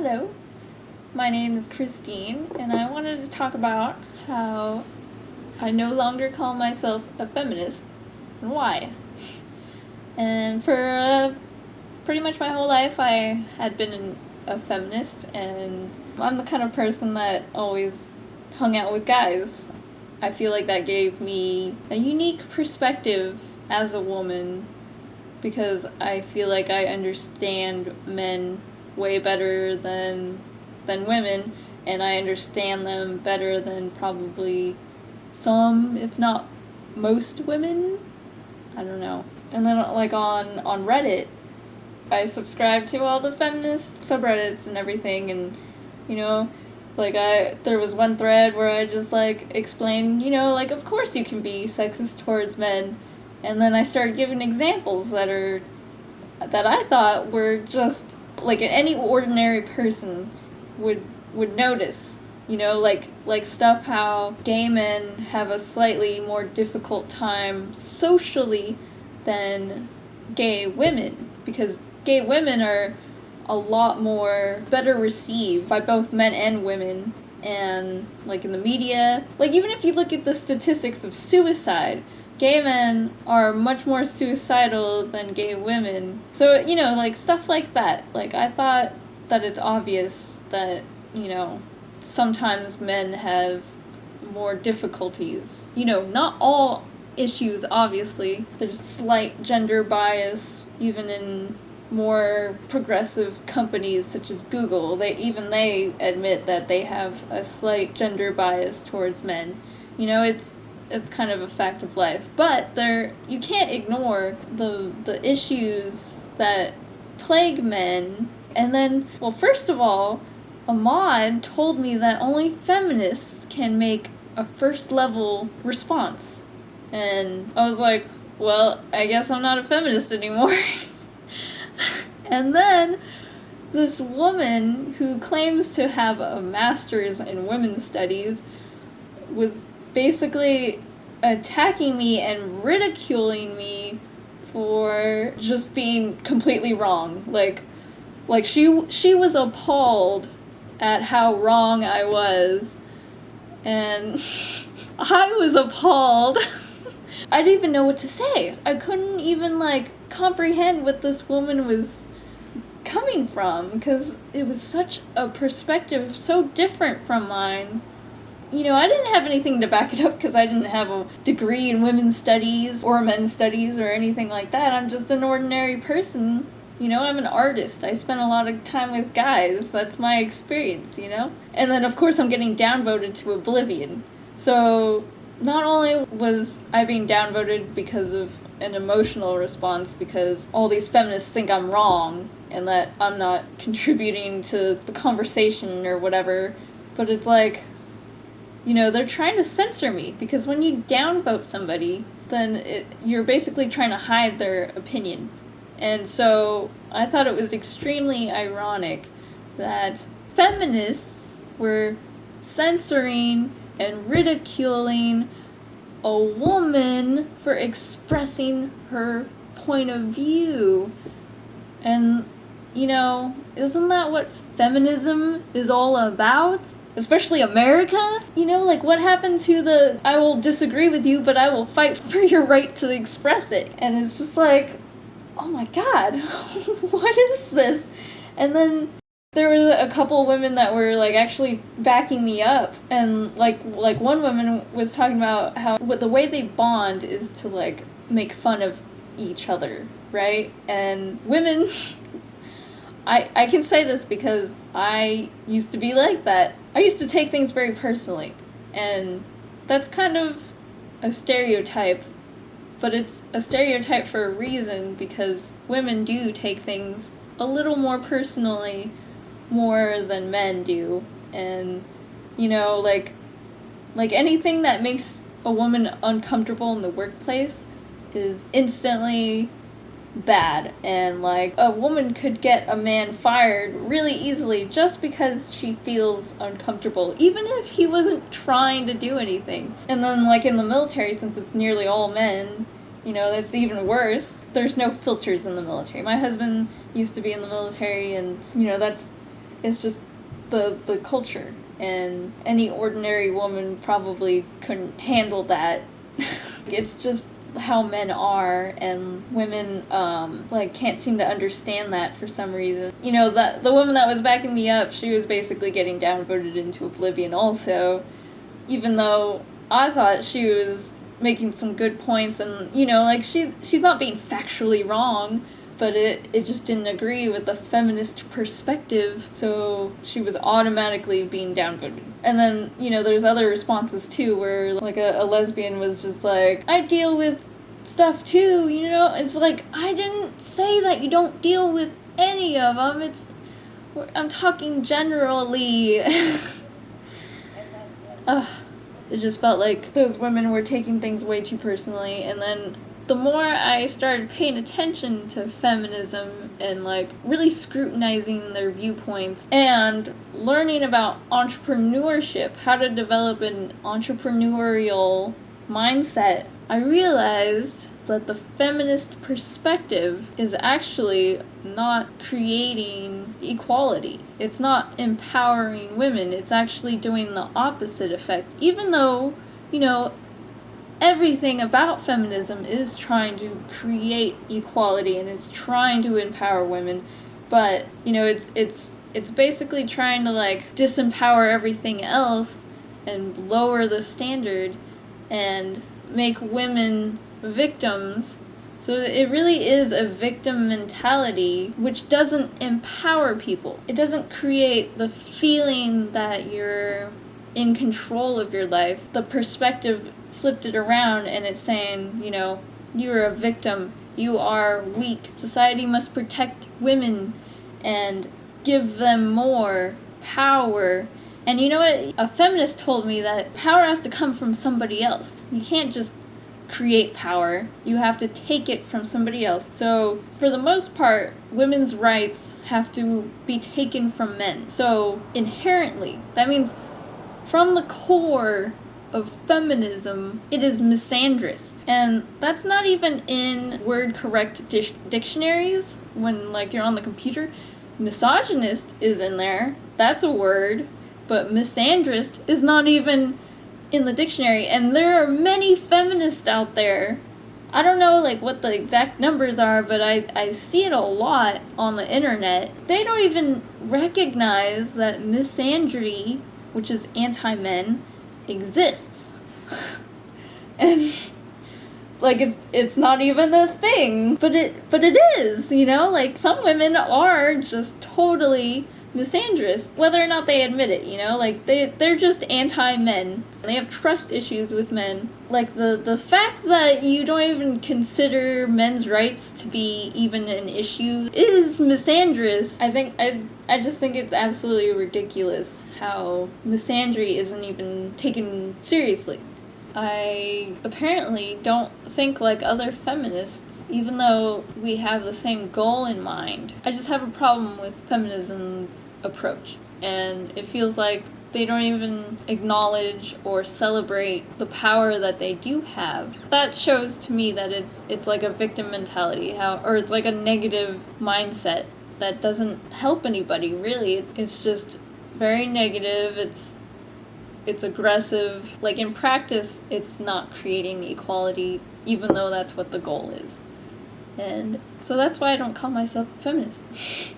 Hello, my name is Christine, and I wanted to talk about how I no longer call myself a feminist and why. And for pretty much my whole life, I had been a feminist, and I'm the kind of person that always hung out with guys. I feel like that gave me a unique perspective as a woman because I feel like I understand men way better than women, and I understand them better than probably some, if not most women. I don't know. And then like on Reddit, I subscribe to all the feminist subreddits and everything, and there was one thread where I just explained, of course you can be sexist towards men, and then I started giving examples that I thought were just any ordinary person would notice. Like stuff how gay men have a slightly more difficult time socially than gay women, because gay women are a lot more better received by both men and women, and in the media, even if you look at the statistics of suicide, gay men are much more suicidal than gay women. So, stuff like that. I thought that it's obvious that, sometimes men have more difficulties. Not all issues, obviously. There's slight gender bias, even in more progressive companies such as Google. They admit that they have a slight gender bias towards men. It's kind of a fact of life. But you can't ignore the issues that plague men. And then, well, first of all, Ahmad told me that only feminists can make a first level response. And I was like, well, I guess I'm not a feminist anymore. And then this woman who claims to have a master's in women's studies was basically attacking me and ridiculing me for just being completely wrong. She was appalled at how wrong I was, and I was appalled. I didn't even know what to say. I couldn't even comprehend what this woman was coming from, because it was such a perspective so different from mine. I didn't have anything to back it up because I didn't have a degree in women's studies or men's studies or anything like that. I'm just an ordinary person. I'm an artist. I spend a lot of time with guys. That's my experience, And then, of course, I'm getting downvoted to oblivion. So, not only was I being downvoted because of an emotional response, because all these feminists think I'm wrong and that I'm not contributing to the conversation or whatever, but it's they're trying to censor me, because when you downvote somebody, then you're basically trying to hide their opinion. And so I thought it was extremely ironic that feminists were censoring and ridiculing a woman for expressing her point of view. And, isn't that what feminism is all about? Especially America? What happened to the I will disagree with you, but I will fight for your right to express it? And it's just oh my god, what is this? And then there were a couple women that were actually backing me up, and one woman was talking about how the way they bond is to make fun of each other, right? And women, I can say this because I used to be like that. I used to take things very personally, and that's kind of a stereotype, but it's a stereotype for a reason, because women do take things a little more personally, more than men do. And, anything that makes a woman uncomfortable in the workplace is instantly bad. And, a woman could get a man fired really easily just because she feels uncomfortable, even if he wasn't trying to do anything. And then, in the military, since it's nearly all men, that's even worse. There's no filters in the military. My husband used to be in the military, and, that's It's just the culture, and any ordinary woman probably couldn't handle that. It's just how men are, and women can't seem to understand that for some reason. You know, that the woman that was backing me up, she was basically getting downvoted into oblivion also, even though I thought she was making some good points, and you know, like she's not being factually wrong, but it just didn't agree with the feminist perspective, so she was automatically being downvoted. And then, you know, there's other responses too, where like a lesbian was just like, I deal with stuff too, you know? It's like, I didn't say that you don't deal with any of them, I'm talking generally. It just felt like those women were taking things way too personally, and then the more I started paying attention to feminism and like really scrutinizing their viewpoints and learning about entrepreneurship, how to develop an entrepreneurial mindset, I realized that the feminist perspective is actually not creating equality. It's not empowering women. It's actually doing the opposite effect. Even though, you know, everything about feminism is trying to create equality and it's trying to empower women, but you know, it's basically trying to like disempower everything else and lower the standard and make women victims. So it really is a victim mentality, which doesn't empower people. It doesn't create the feeling that you're in control of your life. The perspective flipped it around, and it's saying, you know, you're a victim, you are weak, society must protect women and give them more power. And you know what? A feminist told me that power has to come from somebody else. You can't just create power. You have to take it from somebody else. So, for the most part, women's rights have to be taken from men. So, inherently, that means from the core of feminism, it is misandrist. And that's not even in word correct dictionaries when like you're on the computer. Misogynist is in there. That's a word. But misandrist is not even in the dictionary. And there are many feminists out there. I don't know like what the exact numbers are, but I see it a lot on the internet. They don't even recognize that misandry, which is anti-men, exists. And like it's not even a thing, but it is, you know? Like some women are just totally misandrous, whether or not they admit it, you know? Like they're just anti-men. They have trust issues with men. Like the fact that you don't even consider men's rights to be even an issue is misandrous. I just think it's absolutely ridiculous how misandry isn't even taken seriously. I apparently don't think like other feminists, even though we have the same goal in mind. I just have a problem with feminism's approach, and it feels like they don't even acknowledge or celebrate the power that they do have. That shows to me that it's like a victim mentality, or it's like a negative mindset that doesn't help anybody, really. It's just very negative, it's aggressive. Like in practice, it's not creating equality, even though that's what the goal is. And so that's why I don't call myself a feminist.